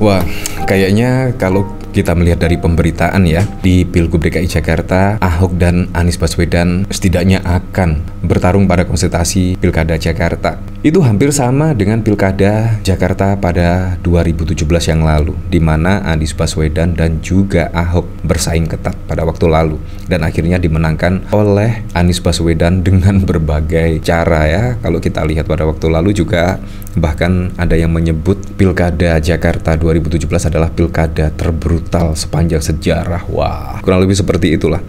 Wah, kayaknya kalau kita melihat dari pemberitaan ya, di Pilgub DKI Jakarta, Ahok dan Anies Baswedan setidaknya akan bertarung pada konsultasi Pilkada Jakarta. Itu hampir sama dengan Pilkada Jakarta pada 2017 yang lalu, di mana Anies Baswedan dan juga Ahok bersaing ketat pada waktu lalu, dan akhirnya dimenangkan oleh Anies Baswedan dengan berbagai cara ya. Kalau kita lihat pada waktu lalu juga, bahkan ada yang menyebut Pilkada Jakarta 2017 adalah pilkada terbrutal sepanjang sejarah. Wah, kurang lebih seperti itulah.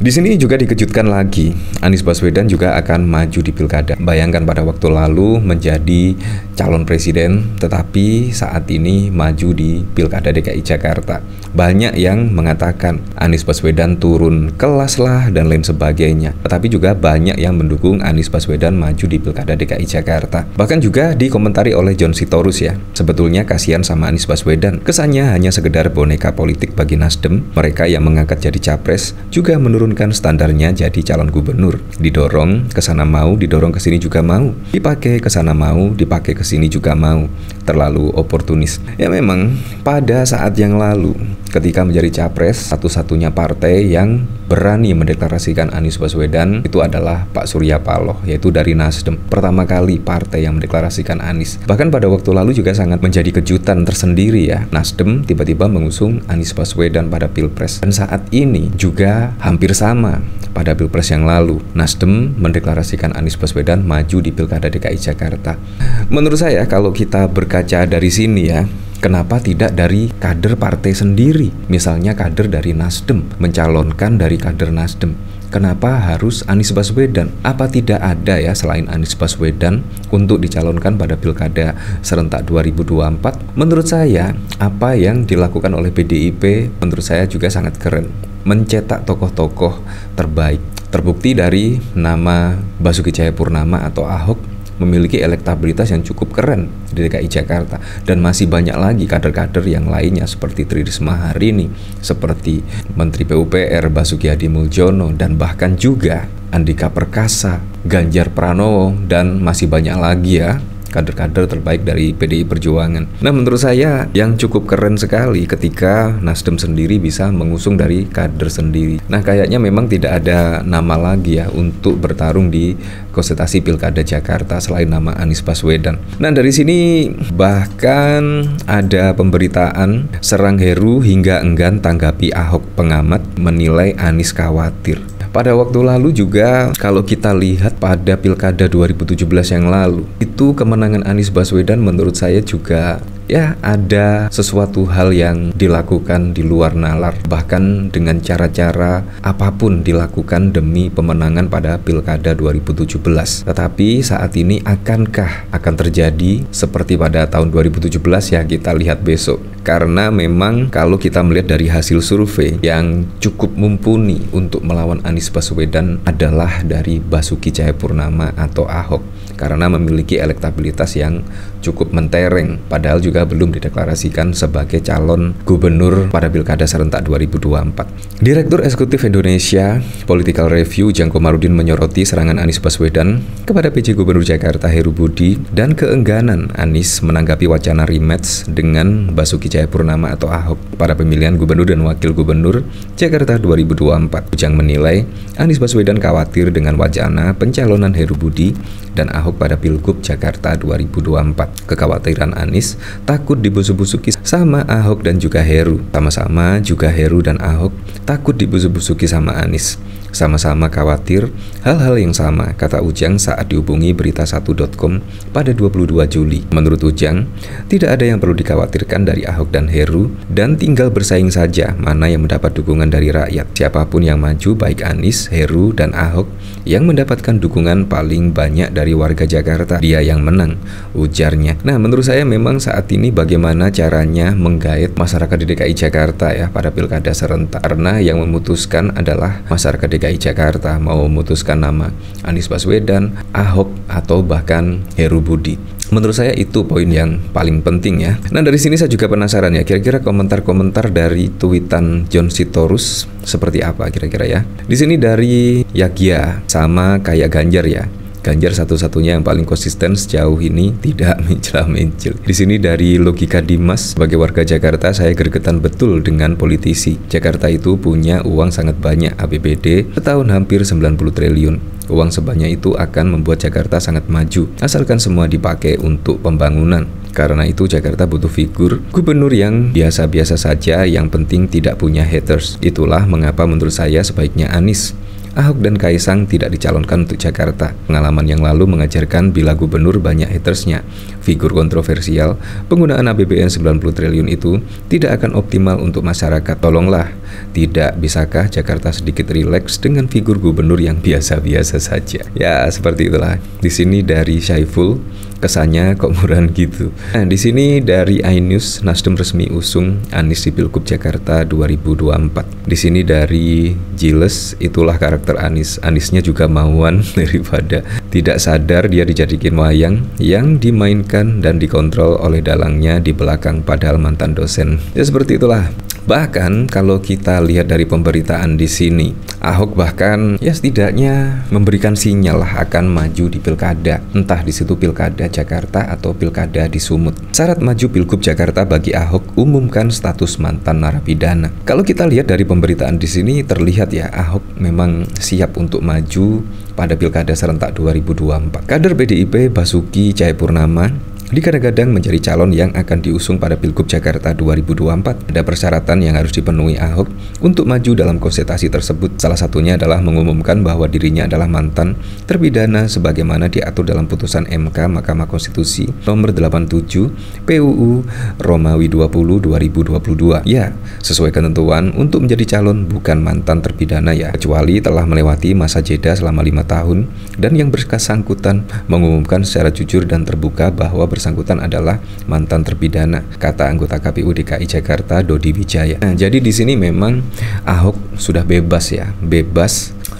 Di sini juga dikejutkan lagi, Anies Baswedan juga akan maju di pilkada. Bayangkan pada waktu lalu menjadi calon presiden, tetapi saat ini maju di Pilkada DKI Jakarta. Banyak yang mengatakan Anies Baswedan turun kelas lah dan lain sebagainya. Tetapi juga banyak yang mendukung Anies Baswedan maju di Pilkada DKI Jakarta. Bahkan juga dikomentari oleh John Sitorus ya. Sebetulnya kasihan sama Anies Baswedan. Kesannya hanya sekedar boneka politik bagi Nasdem. Mereka yang mengangkat jadi capres juga menurunkan standarnya jadi calon gubernur. Didorong ke sana mau, didorong ke sini juga mau. Dipakai ke sana mau, dipakai ke sini juga mau. Terlalu oportunis. Ya memang pada saat yang lalu ketika menjadi capres, satu-satunya partai yang berani mendeklarasikan Anies Baswedan itu adalah Pak Surya Paloh, yaitu dari Nasdem. Pertama kali partai yang mendeklarasikan Anies. Bahkan pada waktu lalu juga sangat menjadi kejutan tersendiri ya. Nasdem tiba-tiba mengusung Anies Baswedan pada Pilpres. Dan saat ini juga hampir sama pada Pilpres yang lalu. Nasdem mendeklarasikan Anies Baswedan maju di Pilkada DKI Jakarta. Menurut saya kalau kita berkaca dari sini ya, kenapa tidak dari kader partai sendiri? Misalnya kader dari Nasdem, mencalonkan dari kader Nasdem. Kenapa harus Anies Baswedan? Apa tidak ada ya selain Anies Baswedan untuk dicalonkan pada Pilkada serentak 2024? Menurut saya, apa yang dilakukan oleh PDIP menurut saya juga sangat keren. Mencetak tokoh-tokoh terbaik. Terbukti dari nama Basuki Cahayapurnama atau Ahok memiliki elektabilitas yang cukup keren di DKI Jakarta, dan masih banyak lagi kader-kader yang lainnya seperti Tri Risma hari ini, seperti Menteri PUPR Basuki Hadi Muljono, dan bahkan juga Andika Perkasa, Ganjar Pranowo, dan masih banyak lagi ya kader-kader terbaik dari PDI Perjuangan. Nah, menurut saya yang cukup keren sekali ketika Nasdem sendiri bisa mengusung dari kader sendiri. Nah, kayaknya memang tidak ada nama lagi ya untuk bertarung di konsultasi Pilkada Jakarta selain nama Anies Baswedan. Nah, dari sini bahkan ada pemberitaan serang Heru hingga enggan tanggapi Ahok. Pengamat menilai Anies khawatir. Pada waktu lalu juga kalau kita lihat pada Pilkada 2017 yang lalu, itu kemenangan Anies Baswedan menurut saya juga ya ada sesuatu hal yang dilakukan di luar nalar, bahkan dengan cara-cara apapun dilakukan demi pemenangan pada Pilkada 2017. Tetapi saat ini akankah akan terjadi seperti pada tahun 2017 ya, kita lihat besok. Karena memang kalau kita melihat dari hasil survei, yang cukup mumpuni untuk melawan Anies Baswedan adalah dari Basuki Cahayapurnama atau Ahok, karena memiliki elektabilitas yang cukup mentereng, padahal juga belum dideklarasikan sebagai calon gubernur pada Pilkada serentak 2024. Direktur Eksekutif Indonesia Political Review Ujang Komarudin menyoroti serangan Anies Baswedan kepada PJ Gubernur Jakarta Heru Budi dan keengganan Anies menanggapi wacana rematch dengan Basuki Cahayapurnama atau Ahok pada pemilihan gubernur dan wakil gubernur Jakarta 2024. Ujang menilai Anies Baswedan khawatir dengan wacana pencalonan Heru Budi dan Ahok pada Pilgub Jakarta 2024. Kekhawatiran Anies takut dibusuk-busuki sama Ahok dan juga Heru. Sama-sama juga Heru dan Ahok takut dibusuk-busuki sama Anies. Sama-sama khawatir hal-hal yang sama, kata Ujang saat dihubungi berita1.com pada 22 Juli. Menurut Ujang, tidak ada yang perlu dikhawatirkan dari Ahok dan Heru, dan tinggal bersaing saja mana yang mendapat dukungan dari rakyat. Siapapun yang maju, baik Anies, Heru, dan Ahok, yang mendapatkan dukungan paling banyak dari warga Jakarta, dia yang menang, ujarnya. Nah, menurut saya memang saat ini bagaimana caranya menggait masyarakat di DKI Jakarta ya pada Pilkada serentak, karena yang memutuskan adalah masyarakat DKI Jakarta mau memutuskan nama Anies Baswedan, Ahok, atau bahkan Heru Budi. Menurut saya itu poin yang paling penting ya. Nah, dari sini saya juga penasaran ya, kira-kira komentar-komentar dari tweetan John Sitorus seperti apa kira-kira ya. Di sini dari Yagya sama kayak Ganjar ya. Ganjar satu-satunya yang paling konsisten sejauh ini, tidak mencela-mencel. Di sini dari logika Dimas, sebagai warga Jakarta saya gregetan betul dengan politisi. Jakarta itu punya uang sangat banyak, APBD setahun hampir 90 triliun. Uang sebanyak itu akan membuat Jakarta sangat maju, asalkan semua dipakai untuk pembangunan. Karena itu Jakarta butuh figur gubernur yang biasa-biasa saja, yang penting tidak punya haters. Itulah mengapa menurut saya sebaiknya Anies. Ahok dan Kaisang tidak dicalonkan untuk Jakarta. Pengalaman yang lalu mengajarkan bila gubernur banyak hatersnya. Figur kontroversial, penggunaan APBN 90 triliun itu tidak akan optimal untuk masyarakat. Tolonglah, tidak bisakah Jakarta sedikit rileks dengan figur gubernur yang biasa-biasa saja? Ya, seperti itulah. Di sini dari Syaiful, kesannya kok murahan gitu. Nah, di sini dari iNews, Nasdem resmi usung Anies di Pilgub Jakarta 2024. Di sini dari Giles, itulah karakter Anies. Anisnya juga mauan daripada tidak sadar dia dijadikan wayang yang dimainkan dan dikontrol oleh dalangnya di belakang padahal mantan dosen. Ya seperti itulah. Bahkan kalau kita lihat dari pemberitaan di sini, Ahok bahkan ya setidaknya memberikan sinyal akan maju di pilkada, entah di situ pilkada Jakarta atau pilkada di Sumut. Syarat maju Pilgub Jakarta bagi Ahok, umumkan status mantan narapidana. Kalau kita lihat dari pemberitaan di sini terlihat ya Ahok memang siap untuk maju pada pilkada serentak 2024. Kader PDIP Basuki Cahayapurnama digadang-gadang menjadi calon yang akan diusung pada Pilgub Jakarta 2024. Ada persyaratan yang harus dipenuhi Ahok untuk maju dalam konsultasi tersebut. Salah satunya adalah mengumumkan bahwa dirinya adalah mantan terpidana sebagaimana diatur dalam putusan MK Mahkamah Konstitusi nomor 87 PUU Romawi 20 2022. Ya, sesuai ketentuan untuk menjadi calon bukan mantan terpidana ya, kecuali telah melewati masa jeda selama 5 tahun dan yang bersangkutan mengumumkan secara jujur dan terbuka bahwa bersangkutan adalah mantan terpidana, kata anggota KPU DKI Jakarta Dodi Wijaya. Nah, jadi di sini memang Ahok sudah bebas ya,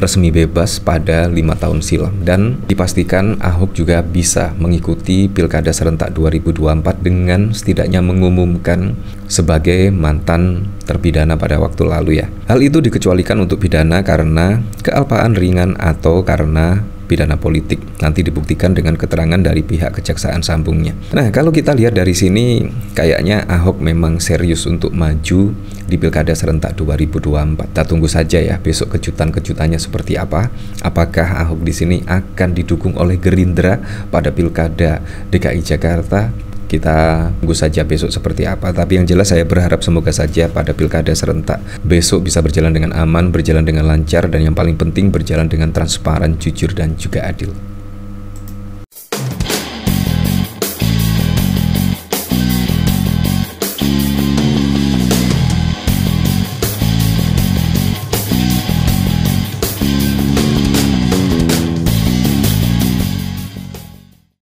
resmi bebas pada 5 tahun silam, dan dipastikan Ahok juga bisa mengikuti Pilkada serentak 2024 dengan setidaknya mengumumkan sebagai mantan terpidana pada waktu lalu ya. Hal itu dikecualikan untuk pidana karena kealpaan ringan atau karena pidana politik. Nanti dibuktikan dengan keterangan dari pihak kejaksaan sambungnya. Nah, kalau kita lihat dari sini kayaknya Ahok memang serius untuk maju di Pilkada serentak 2024. Kita tunggu saja ya besok kejutan-kejutannya seperti apa. Apakah Ahok di sini akan didukung oleh Gerindra pada Pilkada DKI Jakarta? Kita tunggu saja besok seperti apa. Tapi yang jelas saya berharap semoga saja pada pilkada serentak besok bisa berjalan dengan aman, berjalan dengan lancar, dan yang paling penting berjalan dengan transparan, jujur, dan juga adil.